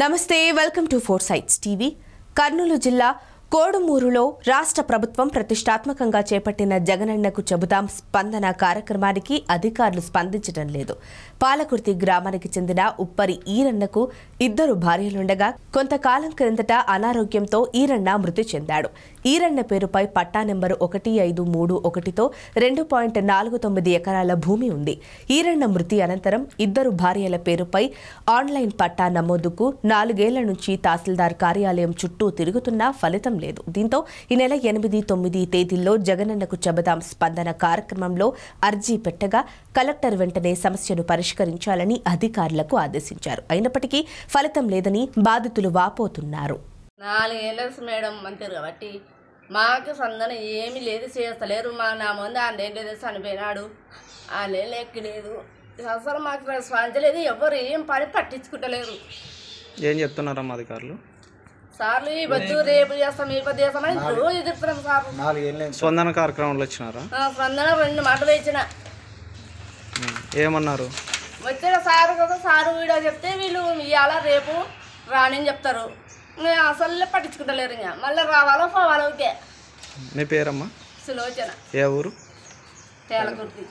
నమస్తే welcome to four sights TV. Kurnool జిల్లా కోడుమూరులో రాష్ట్ర ప్రభుత్వం ప్రతిష్టాత్మకంగా చేపట్టిన జగనన్నకు చెబుతాం స్పందన కార్యక్రమానికి అధికారులు స్పందించడం లేదు. పాలకుర్తి గ్రామానికి చెందిన ఉప్పరి ఈరన్నకు ఇద్దరు భార్యలుండగా కొంతకాలం క్రిందట అనారోగ్యంతో ఈరన్న మృతి చెందాడు. ఈరన్న పేరుపై పట్టా నెంబరు 1531తో 2.49 ఎకరాల భూమి ఉంది. ఈరన్న మృతి అనంతరం ఇద్దరు భార్యల పేరుపై ఆన్లైన్ పట్టా నమోదుకు 4 ఏళ్ల నుంచి తహసీల్దార్ కార్యాలయం చుట్టూ తిరుగుతున్నా ఫలితం లేదు. దీంతో ఈ నెల 8, 9 తేదీల్లో జగనన్నకు చెబుతాం స్పందన కార్యక్రమంలో అర్జీ పెట్టగా కలెక్టర్ వెంటనే సమస్యను పరిష్కరించాలని అధికారులకు ఆదేశించారు. అయినప్పటికీ ఫలితం లేదని బాధితులు వాపోతున్నారు. 4 ఏళ్ళ మేడం అంటారు కాబట్టి మాకు స్పందన ఏమీ లేదు, చేస్తలేరు. నా ముందు ఆండేంటి చనిపోయినాడు, ఆన్లైన్ ఎక్కలేదు, అసలు మాకు స్పందలేదు. ఎవరు ఏం పని పట్టించుకుంటలేరు. ఏం చెప్తున్నారమ్మా అధికారులు? సార్లు ఈ బొద్దు రేపు చేస్తాం, ఈ పొద్దు చేస్తాం అని రోజు చెప్తున్నాం. సార్ స్పందన కార్యక్రమంలో వచ్చినారా? స్పందన 2 మాటలు ఇచ్చిన. ఏమన్నారు? వచ్చిన సారు కదా, సారు వీడియో చెప్తే వీళ్ళు ఇవాళ రేపు రాని చెప్తారు. అసలు పట్టించుకుంటలేరు. ఇంకా మళ్ళీ రావాలో పోవాలో. ఓకే. మీ పేరమ్మా? సులోచన. ఏ ఊరు? తేలకుర్తి.